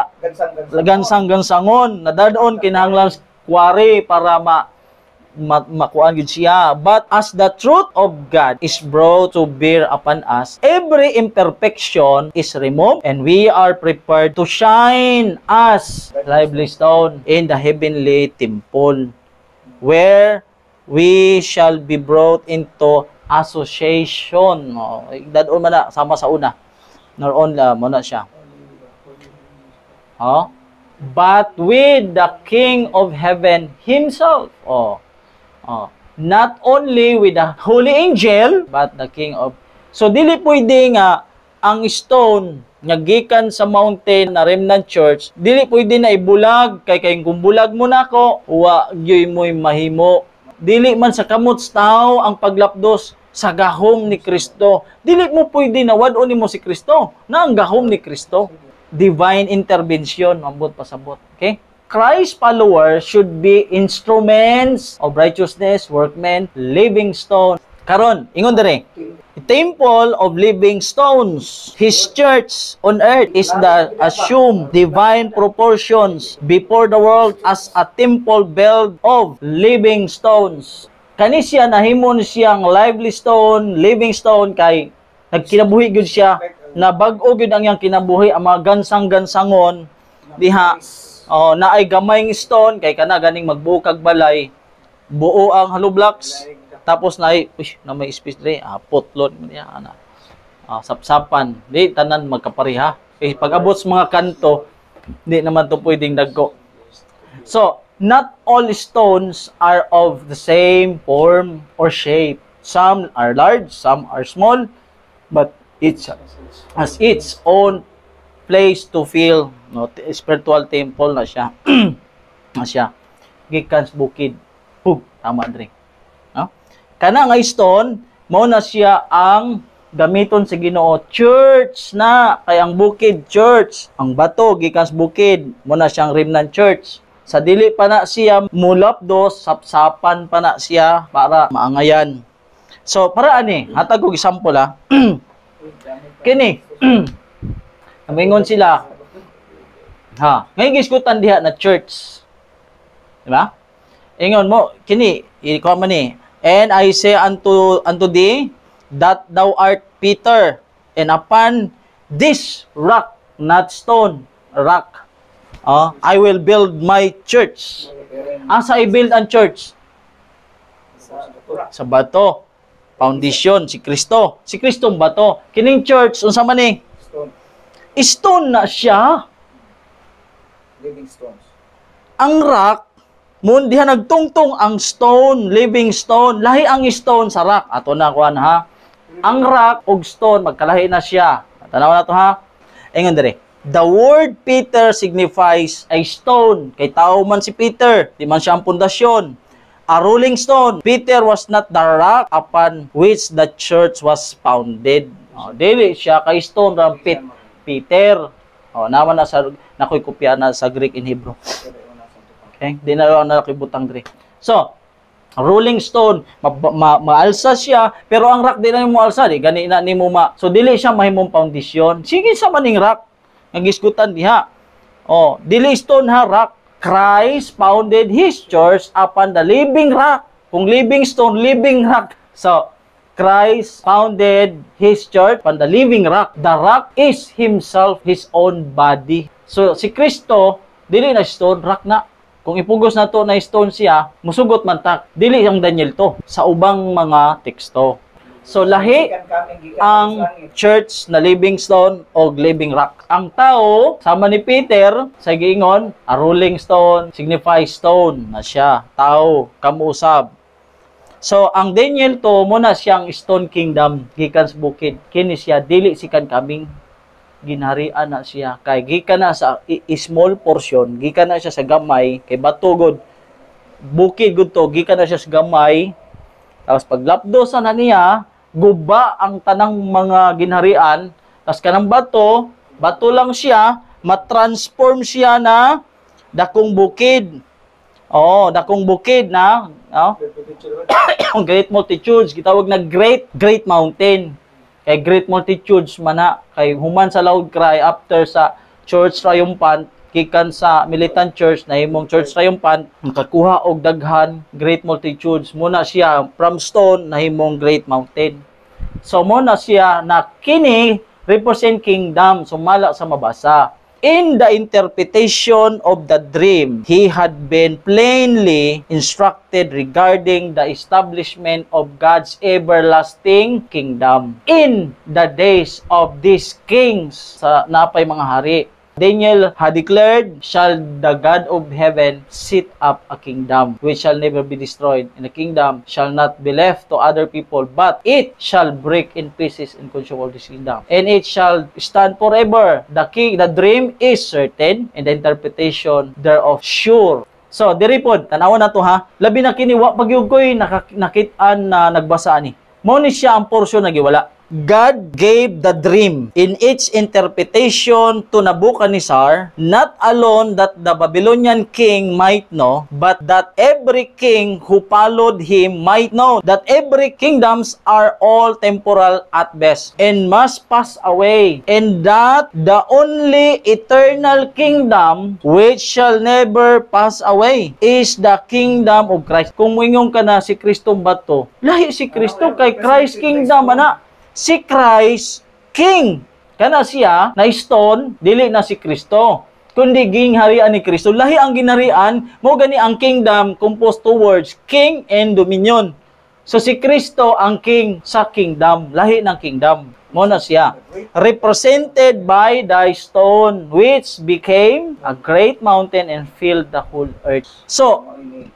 gansang-gansangon, nadadon kinahanglan kwari para makuan gid siya. But as the truth of God is brought to bear upon us, every imperfection is removed and we are prepared to shine as lively stone in the heavenly temple, where we shall be brought into association. Dadon man na sama sa una. Naroon mo na siya. But with the King of Heaven Himself. Not only with the holy angel, but the King of... So, dili pwede nga ang stone nga gikan sa mountain na Remnant Church, dili pwede na ibulag, kay kung bulag mo na ko, wa gyoy mo'y mahimo. Dili man sa kamots tao ang paglapdos sa gahom ni Kristo. Dili mo pwede na wadon nimo si Kristo na ang gahom ni Kristo. Divine intervention, ambot pasabot. Okay? Christ followers should be instruments of righteousness, workmen, living stone. Karon, ingon dere. Temple of living stones. His church on earth is the assumed divine proportions before the world as a temple built of living stones. Kani siya nahimon siyang lively stone, living stone kay nagkinabuhi gyud siya na bag-o gyud ang iyang kinabuhi ang mga gansang-gansangon diha. Na ay gamayng stone kay kana ganing magbukag balay, buo ang hollow blocks, tapos na may space dre, potlon niya ana. Sapsapan, di tanan magkapareha. Kay pag abot sa mga kanto, di naman to pwedeng dagko. So, not all stones are of the same form or shape. Some are large, some are small, but each has its own place to feel, no, spiritual temple na siya. Na siya. Gikans bukid. Tama dre. No? Kana nga stone, mao na siya ang gamiton sa Ginoo. Church na, kay ang bukid church. Ang bato gikans bukid, mao na siyang Remnant Church. Sa dili pa na siya mulapdos, sapsapan pa na siya para maangayan. So, para ani, hatag ko example Kini, amingon sila. Ngayon giskutan diha na church. Diba? Ingon mo, kini, ikaw man ni. And I say unto thee, that thou art Peter, and upon this rock, not stone, rock, I will build my church. Asa I build ang church? Sa bato. Foundation, si Kristo. Si Kristo ang bato. Kining church, unsa man ni? Stone na siya. Living stones. Ang rock, mun diha nagtungtong ang stone, living stone. Lahi ang stone sa rock. Ato na kuan ha. Ang rock ug stone magkalahi na siya. Tanaw na to ha. Ingon dere. The word Peter signifies a stone. Kay tao man si Peter, di man siya ang pundasyon. A rolling stone. Peter was not the rock upon which the church was founded. Dili siya kay stone rampit. Peter. Naman na sa nakoy kopya na sa Greek and Hebrew. Okay? Di na nakoy butang dre. So, rolling stone, maalsa siya, pero ang rock di na mo alsa, di gani na nimo So dili siya mahimong foundation. Sige sa maning rock nga gisgutan diha. Dili stone ha, rock. Christ founded His church upon the living rock. Kung living stone, living rock. So, Christ founded His church upon the living rock. The rock is Himself, His own body. So, si Kristo, dili na stone, rock na. Kung ipugos na to na stone siya, musugot man tak. Dili ang Daniel to sa ubang mga teksto. So, lahi ang church na living stone o living rock. Ang tao, sama ni Peter, sa giingon, a rolling stone signifies stone na siya. Tao, kamuusab. So, ang Daniel to, muna siyang stone kingdom, gikan sa bukid. Kini siya, dili sikan kaming ginharian na siya. Kay gikan na sa small portion, gikan na siya sa gamay, kay batugod, bukid gud to, gikan na siya sa gamay. Tapos paglapdosan na niya, guba ang tanang mga ginharian, tapos kanang bato lang siya, matransform siya na dakong bukid. Oh, dakong bukid na, great multitudes, gitawag na great mountain. Kay great multitudes mana, kay human sa loud cry after sa church triumphant, gikan sa militant church na himong church triumphant, makakuha og daghan great multitudes, muna siya from stone na himong great mountain. So muna siya na kini represent kingdom, sumala sa mabasa. In the interpretation of the dream, he had been plainly instructed regarding the establishment of God's everlasting kingdom in the days of these kings. Sa napay mga hari, Daniel had declared, shall the God of heaven set up a kingdom which shall never be destroyed, and the kingdom shall not be left to other people, but it shall break in pieces and consume all this kingdom, and it shall stand forever. The dream is certain, and the interpretation thereof sure. So, diri pod, tanawan na to ha. Labi na kiniwa pagyug ko'y nakitaan na nagbasa ni. Mao ni siya ang porsyon na giwala. God gave the dream in its interpretation to Nebuchadnezzar, not alone that the Babylonian king might know, but that every king who followed him might know that every kingdoms are all temporal at best and must pass away, and that the only eternal kingdom which shall never pass away is the kingdom of Christ. Kung moingon ka na si Kristo bato, lahi si Kristo kay Christ kingdom ana. Si Christ, King. Kana siya, na stone, dili na si Kristo. Kundi gingharian ni Kristo. Lahi ang ginharian, mo gani ang kingdom composed towards king and dominion. So si Kristo ang king sa kingdom. Lahi ng kingdom. Mo na siya. Represented by the stone, which became a great mountain and filled the whole earth. So,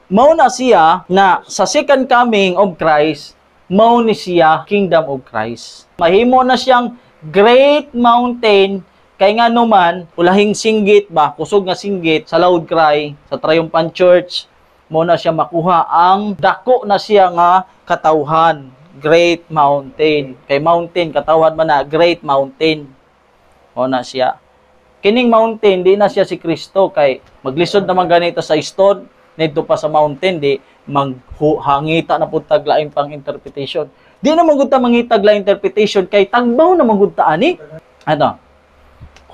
mo na siya na sa second coming of Christ, mao ni siya kingdom of Christ. Mahimo na siyang great mountain kay nga naman ulahing singgit ba, kusog nga singgit sa loud cry sa triumphant church, mao na siya makuha ang dako na siya nga katawhan, great mountain. Kay mountain katawhan man na great mountain. Mao na siya. Kining mountain di na siya si Kristo kay maglisod naman ganito sa stone, nito pa sa mountain di maghangita na pud taglaing pang interpretation. Di na magud ta mangitag la interpretation kay tagbaw na magud ta ani. Ano?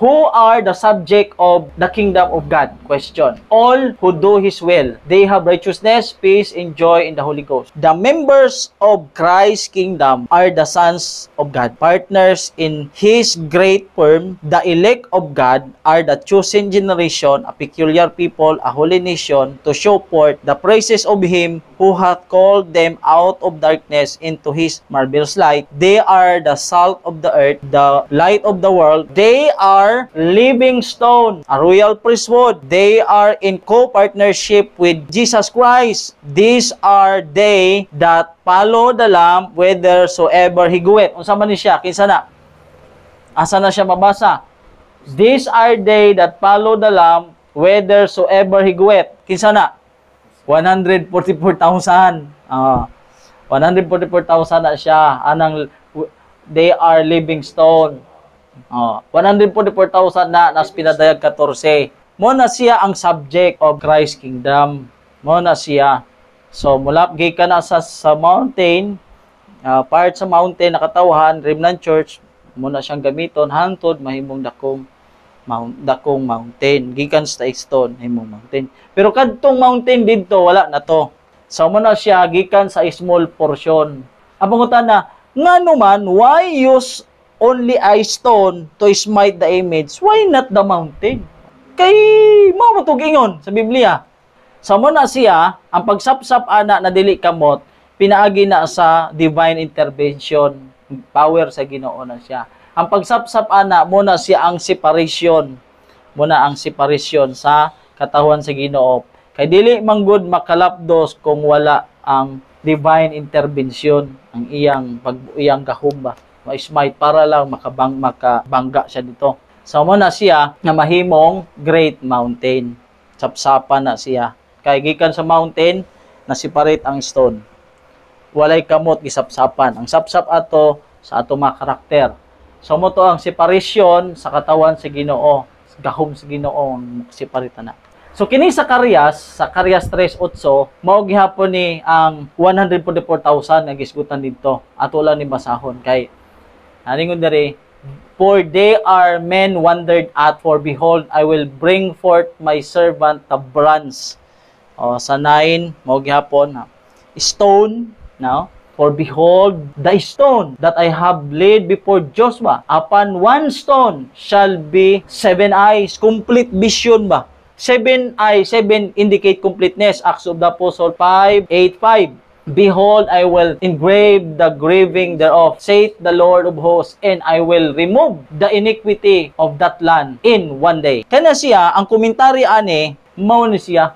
Who are the subject of the kingdom of God? Question. All who do His will. They have righteousness, peace, and joy in the Holy Ghost. The members of Christ's kingdom are the sons of God, partners in His great firm. The elect of God are the chosen generation, a peculiar people, a holy nation, to show forth the praises of Him who hath called them out of darkness into His marvelous light. They are the salt of the earth, the light of the world. They are living stone, a royal priesthood. They are in co-partnership with Jesus Christ. These are they that follow the Lamb whithersoever He goeth. Unsa man ni siya? Kinsa na? Asa na siya mabasa? These are they that follow the Lamb whithersoever He goeth. Kinsa na? 144,000. 144,000 na siya. Anang they are living stone. 144,000 na nas pinadayag 14. Mo na siya ang subject of Christ's kingdom. Mo na siya. So mula gikan na sa mountain, part sa mountain nakatawhan remnant church, mo na siyang gamiton hangtod mahimong dakong mountain gikan sa stone himong mountain. Pero kadtong mountain didto wala na to. So mo na siya gikan sa small portion. Ang pangutan na ngano man why use only a stone to smite the image? Why not the mountain? Kay mao matug ingon sa Biblia. Sa mo na siya ang pagsapsap ana na dili kamot pinaagi na sa divine intervention, power sa Ginoo na siya. Ang pagsapsap ana mo na siya ang separation. Mo na ang separation sa katawan sa Ginoo. Kay dili manggod makalapdos kung wala ang divine intervention, ang iyang gahumba. ma-smite para lang makabangga siya dito. So mo na siya nga mahimong great mountain. Sapsapan na siya. Kay gikan sa mountain na separate ang stone. Walay kamot gisapsapan. Ang sapsap ato sa ato mga karakter. So mo to ang separation sa katawan sa Ginoo. Gahom sa Ginoo ang separate na. So kini sa Karyas 3:8 mao gihapon ni ang 144,000 nga gisgutan didto. Ato lang ni basahon kay aningon diri, for they are men wondered at, for behold I will bring forth my servant the bronze. Sa 9 mao gihapon stone, no? For behold the stone that I have laid before Joshua, upon one stone shall be 7 eyes. Complete vision ba? 7 eyes, 7 indicate completeness. Acts of the Apostle 5:8-5. Behold, I will engrave the graving thereof, saith the Lord of hosts, and I will remove the iniquity of that land in one day. Kana siya, ang komentary ani, mao ni siya,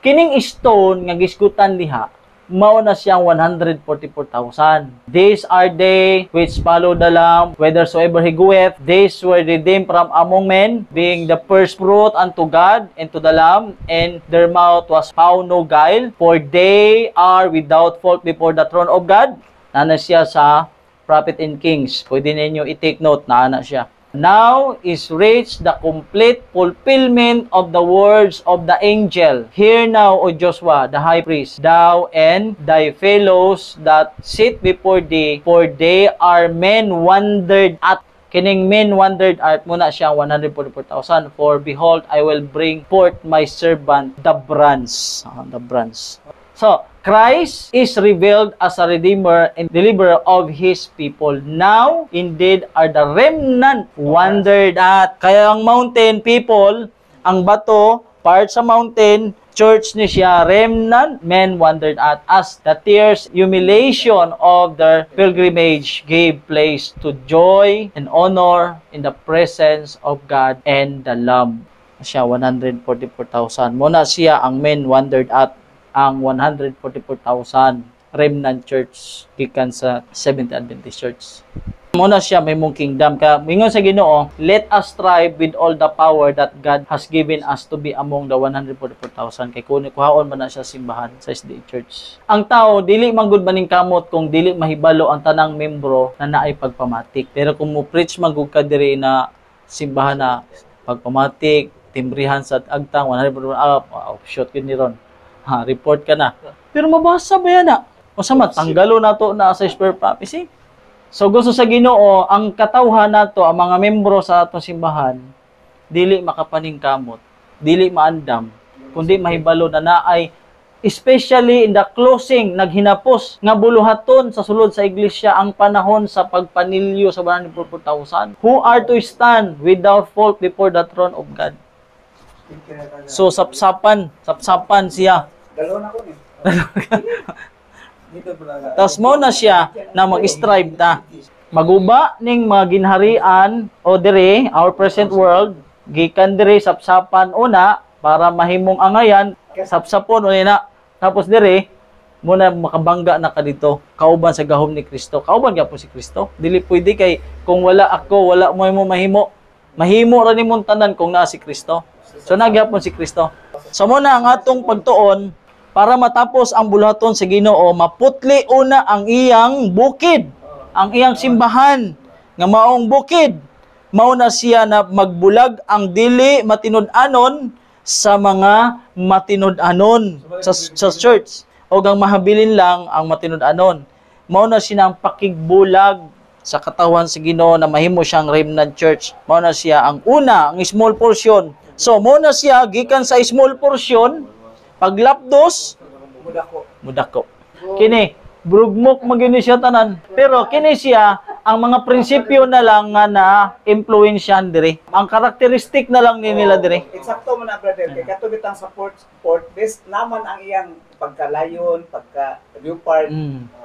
kining stone nga gisgutan diha, mao na siyang 144,000. These are they which follow the Lamb, whithersoever he goeth. These were redeemed from among men, being the first fruit unto God and to the Lamb, and their mouth was found no guile, for they are without fault before the throne of God. Nana siya sa Prophet and Kings. Pwede ninyo i-take note, nana siya. Now is reached the complete fulfillment of the words of the angel. Hear now, O Joshua, the high priest, thou and thy fellows that sit before thee, for they are men wondered at. Kining men wondered at muna siya 144,000. For behold, I will bring forth my servant, the bronze. The bronze. So, Christ is revealed as a redeemer and deliverer of His people. Now, indeed, are the remnant wondered at. Kaya ang mountain people, ang bato, part sa mountain, church ni siya, remnant, men wondered at. As the tears, humiliation of their pilgrimage gave place to joy and honor in the presence of God and the Lamb. Siya, 144,000. Muna siya ang men wondered at, ang 144,000 remnant church gikan sa Seventh Adventist Church. Muna siya may mong kingdom ka. Mingon sa Ginoo, let us strive with all the power that God has given us to be among the 144,000. Kay kuhaon man na siya simbahan sa SDA Church. Ang tao dili man gud maning kamot kung dili mahibalo ang tanang membro na naay pagpamatik. Pero kung mo preach man gud ka diri na simbahan na pagpamatik, timbrihan sa agtang 144 shoot yun ni ron. Report ka na. Pero mabasa ba yan na? O sama, tanggalo na to na sa spare prophecy. So gusto sa Ginoo, ang katawhan nato, ang mga membro sa atong simbahan, dili makapaningkamot, dili maandam, kundi mahibalo na naay, especially in the closing, naghinapos nga buluhaton sa sulod sa iglesia ang panahon sa pagpanilyo sa 144,000. Who are to stand without fault before the throne of God? So sapsapan siya. Dalawa na ko ni. Tapos mo na siya na mag-strive ta. Maguba ning mga ginharian o dire, our present world, gikan dire sapsapan una para mahimong angayan, sapsapon una. Tapos dire, muna makabangga na ka dito. Kauban sa gahom ni Kristo. Kauban gyapon si Kristo. Dili pwede kay kung wala ako, wala mo mahimo. Mahimo ra nimong tanan kung naa si Kristo. So nagyapon si Kristo. So muna ang atong pagtuon para matapos ang buluhaton sa Ginoo, maputli una ang iyang bukid, ang iyang simbahan nga maong bukid. Mao na siya na magbulag ang dili matinud-anon sa mga matinud-anon sa church o gang mahabilin lang ang matinud-anon. Mao na siya ang pakigbulag sa katawan sa Ginoo na mahimo siyang remnant church. Mao na siya ang una, ang small portion. So, muna siya, gikan sa small portion, paglapdos, mudako. Kini, brugmok magini siya tanan. Pero kini siya, ang mga prinsipyo na lang nga na-influensyan dire. Ang karakteristik na lang nila dire. Eksakto mo na, brother. Kaya katubitang sa port best naman ang iyang pagkalayon, pagka-leopard.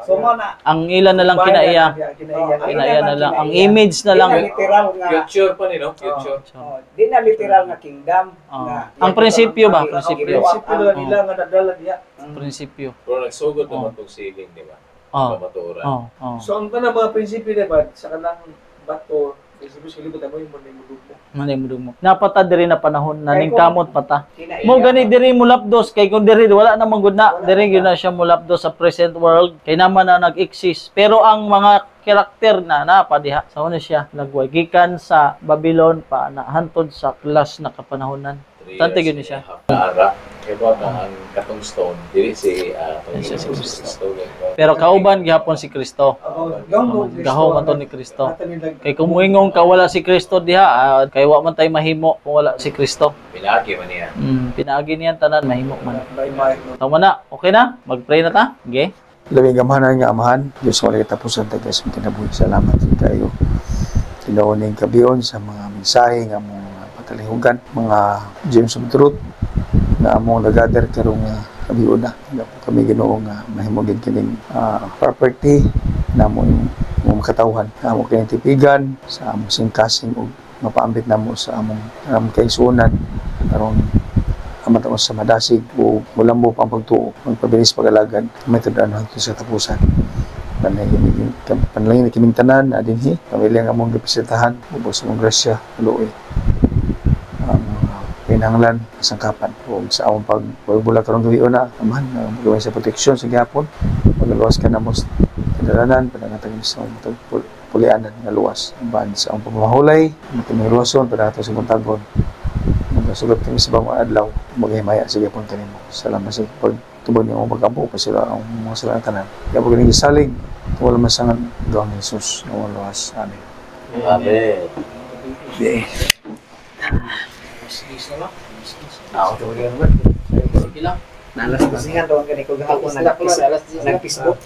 So mo na ang ilan na lang kinaiya. Kinaiya na lang. Ang image na lang. Literal nga. Future pa nino, future. Di na literal nga kingdom. Ang prinsipyo ba? Prinsipyo. Prinsipyo nila nga nadala diya. Prinsipyo. Pero nagsugod naman tong siling, di ba? Oh. pamaturan. Oh. So ang tanang mga prinsipyo naman sa kanang bato, prinsipyo sa libot mo yung manimudog mo. Manimudog mo. Napata diri na panahon na ning kamot pata. Kinaiya. Mo gani diri mulapdos kay kung diri wala namang gud na. Diri gyud na siya mulapdos sa present world kay naman na nag-exist. Pero ang mga karakter na napadiha sa una siya nagway gikan sa Babylon pa na hantod sa klas na kapanahonan. Tante gyud ni siya. Ara, kaya ba ang katong stone, dili si Siya si Kristo. Pero kauban gihapon si Kristo. Gahaw man to ni Kristo. Kay kung muingong ka wala si Kristo diha, kay wa man tay mahimo kung wala si Kristo. Pinagi man niya. Pinaagi niyan tanan mahimo man. Tama na, okay na? Mag-pray na ta? Okay? Labing gamahanan nga amahan, Diyos ko ulit tapusan tayo sa kinabuhi. Salamat kayo. Tinuuning kabiyon sa mga mensahe nga mong patalihugan, mga James of Truth na among nagather karong kabiyon na. Kami Ginoo nga mahimugid kining property na mo yung makatawhan, na mo kayong tipigan sa among singkasing o mapaambit na mo sa among kaisunan karong amat ako sa madasig o mulang mo pang pagtuo, magpabilis pag-alagan, may tadaan hangtod sa tapusan. Panalangin na kiming tanan, na dinhi, pamilya nga mong gapisitahan, ubos mong grasya, luoy. Ang pinanglan, sangkapan, o sa among pagbulag karong gawion na, amahan, magawin sa proteksyon sa gihapon, magaluwas ka na mo sa kadalanan, panangatagin sa pulianan nga luwas. Ang sa among pamahulay, matimingruason, panangatag sa buntagon, sugat kami sa mga adlaw, maghimaya sa gapon kanimo. Salamat sa pagtubag niyo mag-ampo pa sila ang mga sila tanan. Kaya pag salig, wala masangan gawang Jesus na walas. Amen. Amen. Nalas pasihan daw ang ganito gahapon nag-Facebook.